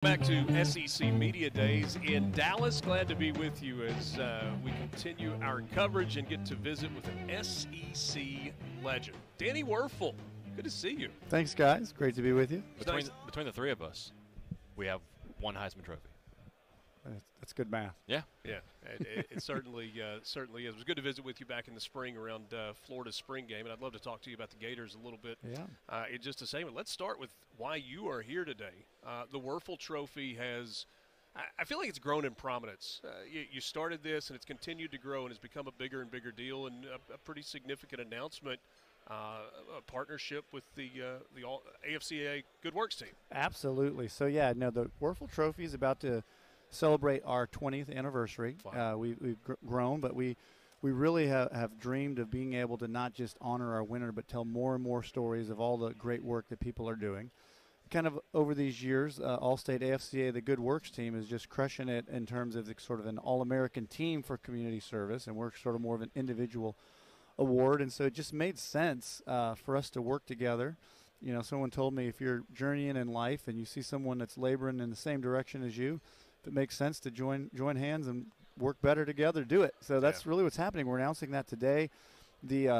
Back to SEC Media Days in Dallas. Glad to be with you as we continue our coverage and get to visit with an SEC legend, Danny Wuerffel. Good to see you. Thanks, guys. Great to be with you. Between the three of us, we have one Heisman Trophy. That's good math. Yeah. Yeah, it certainly certainly is. It was good to visit with you back in the spring around Florida's spring game, and I'd love to talk to you about the Gators a little bit in just a second. Let's start with why you are here today. The Wuerffel Trophy has – I feel like it's grown in prominence. You started this, and it's continued to grow, and has become a bigger and bigger deal, and a pretty significant announcement, a partnership with the AFCA Good Works team. Absolutely. So, the Wuerffel Trophy is about to – celebrate our 20th anniversary. We've grown, but we really have dreamed of being able to not just honor our winner, but tell more and more stories of all the great work that people are doing. Kind of over these years, All-State AFCA, the Good Works team, is just crushing it in terms of sort of an all-American team for community service, and we're sort of more of an individual award. And so it just made sense for us to work together. You know, someone told me if you're journeying in life and you see someone that's laboring in the same direction as you, if it makes sense to join hands and work better together, do it. So that's really what's happening. We're announcing that today. The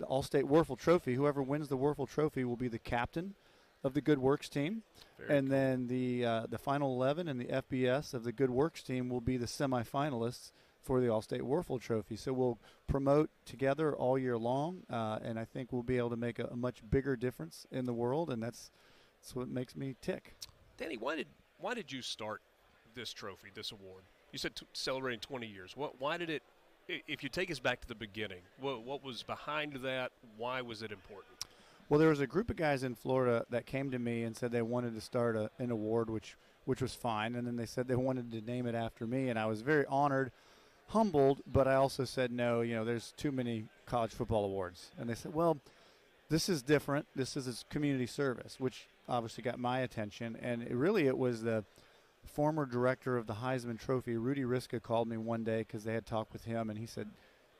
All-State Wuerffel Trophy, whoever wins the Wuerffel Trophy will be the captain of the Good Works team. Then the final 11 and the FBS of the Good Works team will be the semifinalists for the All-State Wuerffel Trophy. So we'll promote together all year long, and I think we'll be able to make a much bigger difference in the world, and that's what makes me tick. Danny, why did you start this trophy, this award? You said celebrating 20 years. Why did it, if you take us back to the beginning, what was behind that? Why was it important? Well, there was a group of guys in Florida that came to me and said they wanted to start an award, which was fine, and then they said they wanted to name it after me, and I was very honored, humbled, but I also said, no, there's too many college football awards. And they said, well, this is different. This is its community service, which obviously got my attention, and it was the former director of the Heisman Trophy, Rudy Riska, called me one day because they had talked with him, and he said,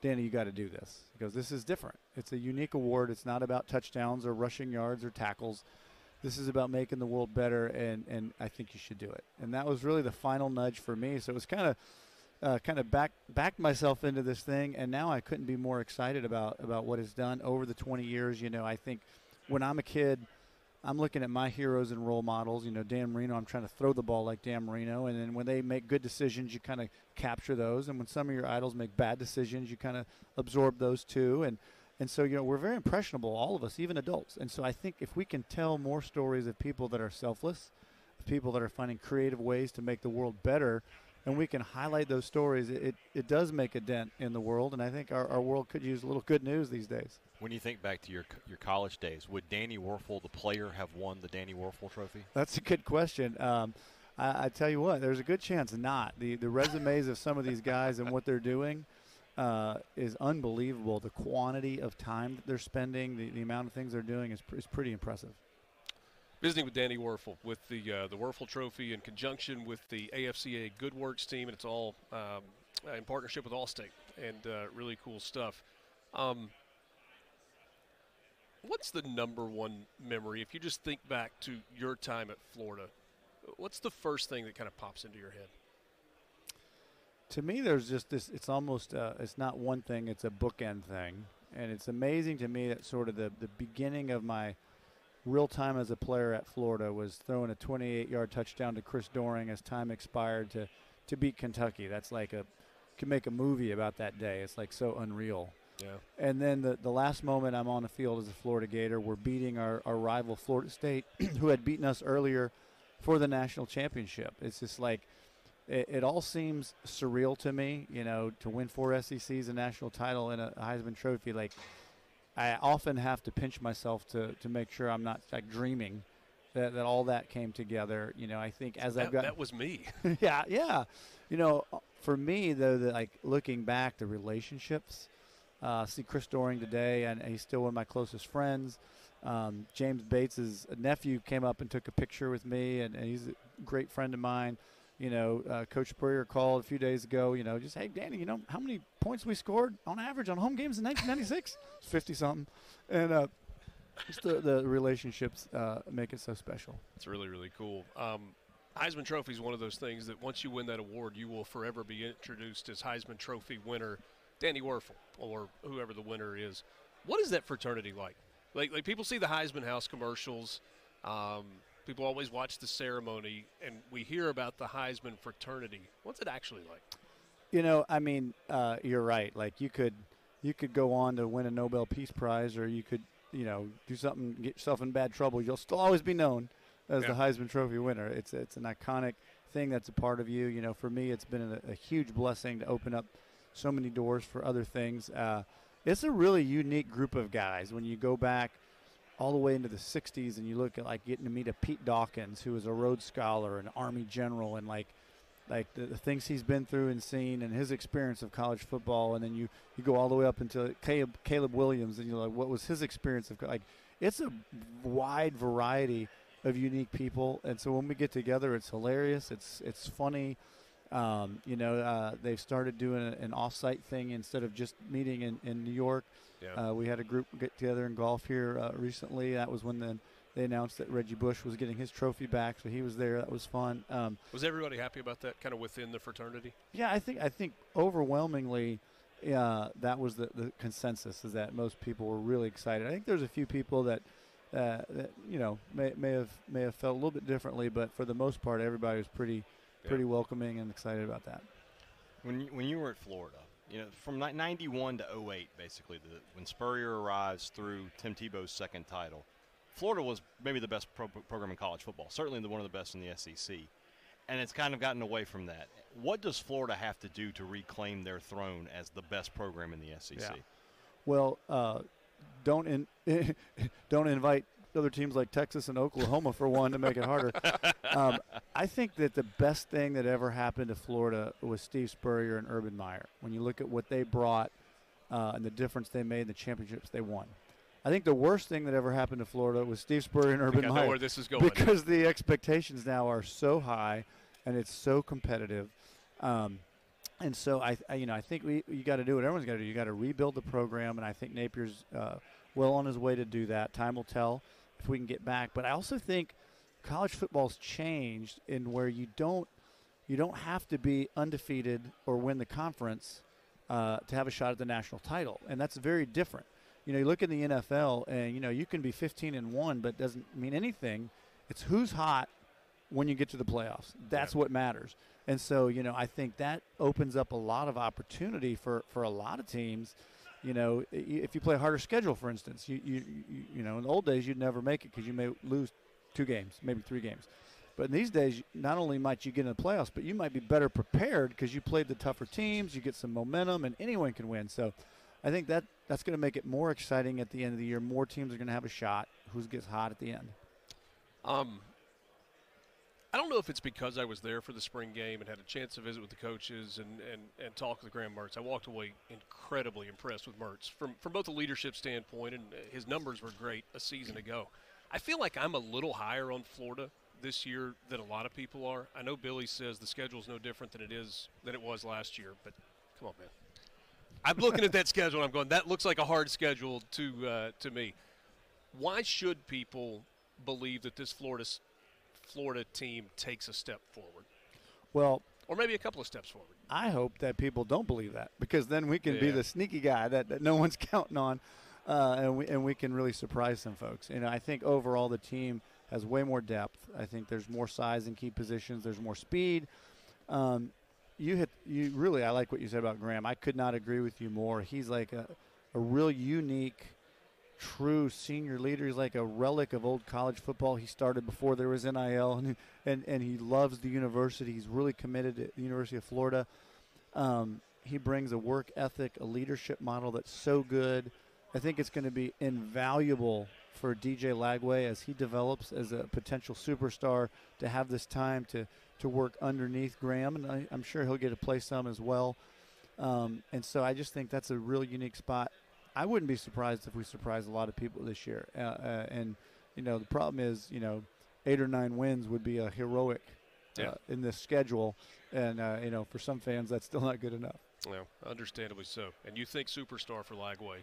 Danny, you got to do this. He goes, this is different. It's a unique award. It's not about touchdowns or rushing yards or tackles. This is about making the world better, and I think you should do it. And that was really the final nudge for me. So it was kind of backed myself into this thing, and now I couldn't be more excited about what it's done over the 20 years. I think when I'm a kid, I'm looking at my heroes and role models. Dan Marino, I'm trying to throw the ball like Dan Marino. And then when they make good decisions, you kind of capture those. And when some of your idols make bad decisions, you kind of absorb those too. And so, we're very impressionable, all of us, even adults. And so I think if we can tell more stories of people that are selfless, of people that are finding creative ways to make the world better, and we can highlight those stories, it does make a dent in the world. And I think our world could use a little good news these days. When you think back to your college days, would Danny Wuerffel, the player, have won the Danny Wuerffel Trophy? That's a good question. I tell you what, there's a good chance not. The resumes of some of these guys and what they're doing is unbelievable. The quantity of time that they're spending, the amount of things they're doing is pretty impressive. Visiting with Danny Wuerffel with the Wuerffel Trophy in conjunction with the AFCA Good Works team, and it's all in partnership with Allstate, and really cool stuff. What's the number one memory, if you just think back to your time at Florida, what's the first thing that kind of pops into your head? To me, there's just this, it's almost, it's not one thing, it's a bookend thing. And it's amazing to me that sort of the beginning of my real time as a player at Florida was throwing a 28-yard touchdown to Chris Doering as time expired to beat Kentucky. That's like could make a movie about that day. It's like so unreal. Yeah. And then the last moment I'm on the field as a Florida Gator, we're beating our rival Florida State, who had beaten us earlier for the national championship. It's just like it all seems surreal to me, to win 4 SECs, a national title, and a Heisman Trophy. Like, I often have to pinch myself to make sure I'm not like dreaming that all that came together. I think as I've got that was me. yeah. For me though, like looking back, the relationships. See Chris Doering today, and he's still one of my closest friends. James Bates' nephew came up and took a picture with me, and he's a great friend of mine. Coach Spurrier called a few days ago, just, hey, Danny, how many points we scored on average on home games in 1996? 50-something. And just the relationships make it so special. It's really, really cool. Heisman Trophy is one of those things that once you win that award, you will forever be introduced as Heisman Trophy winner Danny Werfel or whoever the winner is. What is that fraternity like? Like people see the Heisman House commercials. People always watch the ceremony, and we hear about the Heisman fraternity. What's it actually like? You know, I mean, you're right. Like you could go on to win a Nobel Peace Prize, or you could, you know, do something, get yourself in bad trouble. You'll still always be known as the Heisman Trophy winner. It's an iconic thing that's a part of you. You know, for me, it's been a huge blessing to open up so many doors for other things. It's a really unique group of guys. When you go back all the way into the 60s and you look at, like, getting to meet a Pete Dawkins, who was a Rhodes Scholar, an Army general, and, like the things he's been through and seen and his experience of college football. And then you go all the way up into Caleb Williams, and you're like, what was his experience of – like, it's a wide variety of unique people. And so when we get together, it's hilarious. It's funny. You know, they've started doing an off-site thing instead of just meeting in New York. Yeah. We had a group get together in golf here recently. That was when they announced that Reggie Bush was getting his trophy back, so he was there. That was fun. Was everybody happy about that, kind of within the fraternity? Yeah, I think overwhelmingly, that was the consensus, is that most people were really excited. I think there's a few people that you know may have felt a little bit differently, but for the most part, everybody was pretty welcoming and excited about that. When you were at Florida, you know, from 91 to 08, basically, when Spurrier arrives through Tim Tebow's second title, Florida was maybe the best program in college football, certainly one of the best in the SEC, and it's kind of gotten away from that. What does Florida have to do to reclaim their throne as the best program in the SEC? Yeah. Well, don't invite other teams like Texas and Oklahoma for one to make it harder. I think that the best thing that ever happened to Florida was Steve Spurrier and Urban Meyer. When you look at what they brought and the difference they made in the championships they won. I think the worst thing that ever happened to Florida was Steve Spurrier and Urban Meyer. I know where this is going. Because the expectations now are so high and it's so competitive. And so I think you got to do what everyone's got to do. You got to rebuild the program, and I think Napier's well on his way to do that. Time will tell if we can get back. But I also think college football's changed in where you don't have to be undefeated or win the conference to have a shot at the national title, and that's very different. You know, you look at the NFL, and, you know, you can be 15-1, but it doesn't mean anything. It's who's hot when you get to the playoffs. That's what matters. And so, you know, I think that opens up a lot of opportunity for a lot of teams. You know, if you play a harder schedule, for instance, you know, in the old days you'd never make it because you may lose 2 games, maybe 3 games. But in these days, not only might you get in the playoffs, but you might be better prepared because you played the tougher teams, you get some momentum, and anyone can win. So I think that's going to make it more exciting at the end of the year. More teams are going to have a shot. Who gets hot at the end? I don't know if it's because I was there for the spring game and had a chance to visit with the coaches and talk with Graham Mertz. I walked away incredibly impressed with Mertz from both a leadership standpoint, and his numbers were great a season ago. I feel like I'm a little higher on Florida this year than a lot of people are. I know Billy says the schedule's no different than it was last year, but come on, man. I'm looking at that schedule and I'm going, that looks like a hard schedule to me. Why should people believe that this Florida team takes a step forward? Well, or maybe a couple of steps forward. I hope that people don't believe that, because then we can be the sneaky guy that no one's counting on, and we can really surprise some folks. You know, I think overall the team has way more depth. I think there's more size in key positions. There's more speed. I like what you said about Graham. I could not agree with you more. He's like a real unique, true senior leader. He's like a relic of old college football. He started before there was NIL, and he loves the university. He's really committed to the University of Florida. He brings a work ethic, a leadership model that's so good. I think it's going to be invaluable for DJ Lagway as he develops as a potential superstar to have this time to work underneath Graham, and I'm sure he'll get to play some as well. And so I just think that's a real unique spot. I wouldn't be surprised if we surprise a lot of people this year. And, you know, the problem is, you know, 8 or 9 wins would be a heroic in this schedule. And, you know, for some fans, that's still not good enough. No, understandably so. And you think superstar for Lagway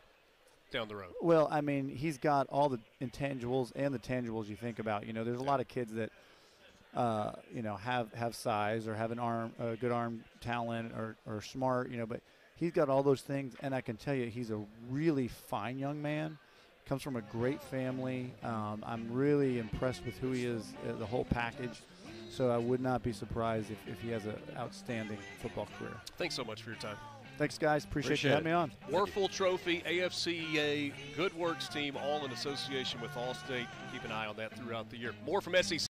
down the road? Well, I mean, he's got all the intangibles and the tangibles you think about. You know, there's a lot of kids that have size or have a good arm talent or smart, but he's got all those things. And I can tell you, he's a really fine young man. Comes from a great family. I'm really impressed with who he is, the whole package. So I would not be surprised if he has an outstanding football career. Thanks so much for your time. Thanks, guys. Appreciate you having me on. Wuerffel Trophy, AFCEA, Good Works team, all in association with Allstate. Keep an eye on that throughout the year. More from SEC